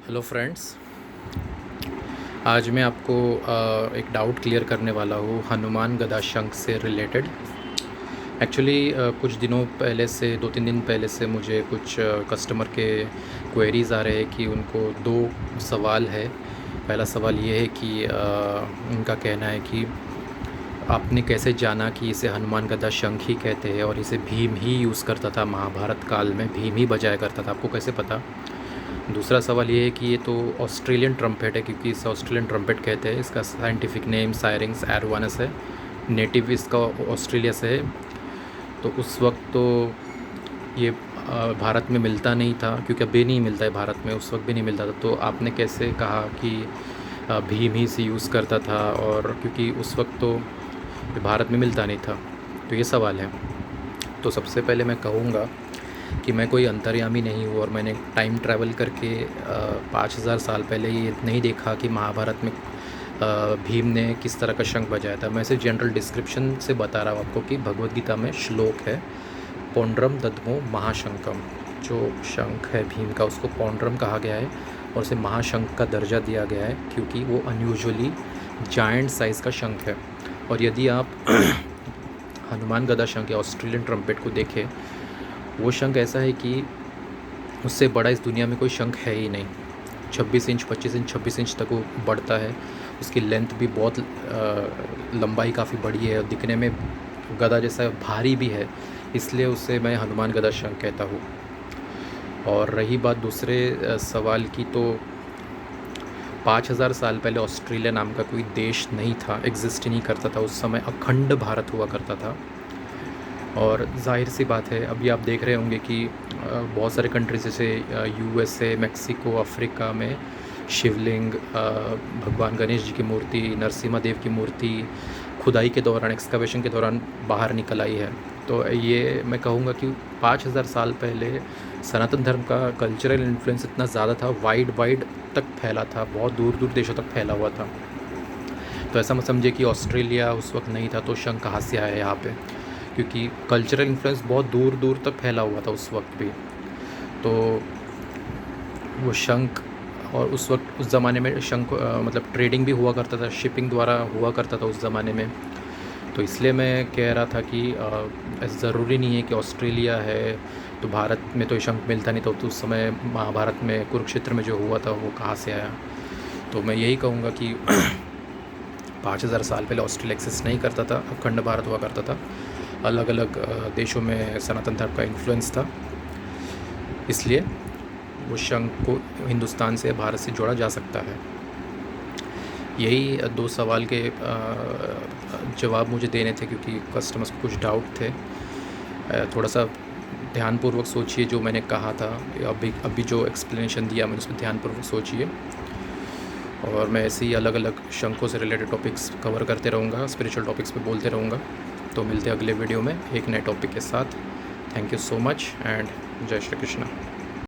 Hello friends. आज मैं आपको एक डाउट क्लियर करने वाला हूँ हनुमान गदा शंख से रिलेटेड। एक्चुअली कुछ दिनों पहले से 2-3 दिन पहले से मुझे कुछ कस्टमर के क्वेरीज़ आ रहे हैं कि उनको दो सवाल है। पहला सवाल ये है कि उनका कहना है कि आपने कैसे जाना कि इसे हनुमान गदा शंख ही कहते हैं और इसे भीम ही यूज़ करता था, महाभारत काल में भीम ही बजाया करता था, आपको कैसे पता। दूसरा सवाल ये है कि ये तो ऑस्ट्रेलियन ट्रम्पेट है, क्योंकि इसे ऑस्ट्रेलियन ट्रम्पेट कहते हैं। इसका साइंटिफिक नेम सायरिंग्स एरोवानस है। नेटिव इसका ऑस्ट्रेलिया से है। तो उस वक्त तो ये भारत में मिलता नहीं था, क्योंकि अभी नहीं मिलता है भारत में, उस वक्त भी नहीं मिलता था। तो आपने कैसे कहा कि भीम ही से यूज़ करता था, और क्योंकि उस वक्त तो ये भारत में मिलता नहीं था। तो ये सवाल है। तो सबसे पहले मैं कहूँगा कि मैं कोई अंतर्यामी नहीं हूँ और मैंने टाइम ट्रैवल करके 5000 साल पहले ये नहीं देखा कि महाभारत में भीम ने किस तरह का शंख बजाया था। मैं सिर्फ जनरल डिस्क्रिप्शन से बता रहा हूँ आपको कि भगवद गीता में श्लोक है, पौंड्रम दद्मो महाशंखम। जो शंख है भीम का, उसको पौंड्रम कहा गया है और उसे महाशंख का दर्जा दिया गया है, क्योंकि वो अनयूजुअली जायंट साइज़ का शंख है। और यदि आप हनुमान गदा शंख या ऑस्ट्रेलियन ट्रम्पेट को देखें, वो शंख ऐसा है कि उससे बड़ा इस दुनिया में कोई शंख है ही नहीं। 26 इंच 25 इंच 26 इंच तक वो बढ़ता है। उसकी लेंथ भी बहुत लंबाई काफ़ी बड़ी है और दिखने में गदा जैसा भारी भी है, इसलिए उसे मैं हनुमान गदा शंख कहता हूँ। और रही बात दूसरे सवाल की, तो 5000 साल पहले ऑस्ट्रेलिया नाम का कोई देश नहीं था, एग्जिस्ट ही नहीं करता था। उस समय अखंड भारत हुआ करता था। और जाहिर सी बात है, अभी आप देख रहे होंगे कि बहुत सारे कंट्रीज जैसे यूएसए, मेक्सिको, अफ्रीका में शिवलिंग, भगवान गणेश जी की मूर्ति, नरसिम्हा देव की मूर्ति खुदाई के दौरान, एक्सकवेशन के दौरान बाहर निकल आई है। तो ये मैं कहूँगा कि 5000 साल पहले सनातन धर्म का कल्चरल इन्फ्लुएंस इतना ज़्यादा था, वाइड तक फैला था, बहुत दूर दूर देशों तक फैला हुआ था। तो ऐसा मत समझिए कि ऑस्ट्रेलिया उस वक्त नहीं था तो शंख कहाँ से आया यहाँ पे, क्योंकि कल्चरल इन्फ्लुएंस बहुत दूर दूर तक फैला हुआ था उस वक्त भी। तो वो शंख, और उस वक्त उस ज़माने में शंख मतलब ट्रेडिंग भी हुआ करता था, शिपिंग द्वारा हुआ करता था उस ज़माने में। तो इसलिए मैं कह रहा था कि ऐसा ज़रूरी नहीं है कि ऑस्ट्रेलिया है तो भारत में तो ये शंख मिलता नहीं। तो उस समय महाभारत में कुरुक्षेत्र में जो हुआ था वो कहाँ से आया। तो मैं यही कहूँगा कि 5000 साल पहले ऑस्ट्रेलिया एक्सिस्ट नहीं करता था, अखंड भारत हुआ करता था। अलग अलग देशों में सनातन धर्म का इन्फ्लुएंस था, इसलिए वो शंख को हिंदुस्तान से, भारत से जोड़ा जा सकता है। यही दो सवाल के जवाब मुझे देने थे, क्योंकि कस्टमर्स को कुछ डाउट थे। थोड़ा सा ध्यानपूर्वक सोचिए जो मैंने कहा था, अभी जो एक्सप्लेनेशन दिया मैंने उसमें ध्यानपूर्वक सोचिए। और मैं ऐसे ही अलग अलग शंखों से रिलेटेड टॉपिक्स कवर करते रहूँगा, स्पिरिचुअल टॉपिक्स पे बोलते रहूँगा। तो मिलते हैं अगले वीडियो में एक नए टॉपिक के साथ। Thank you so much and जय श्री कृष्णा।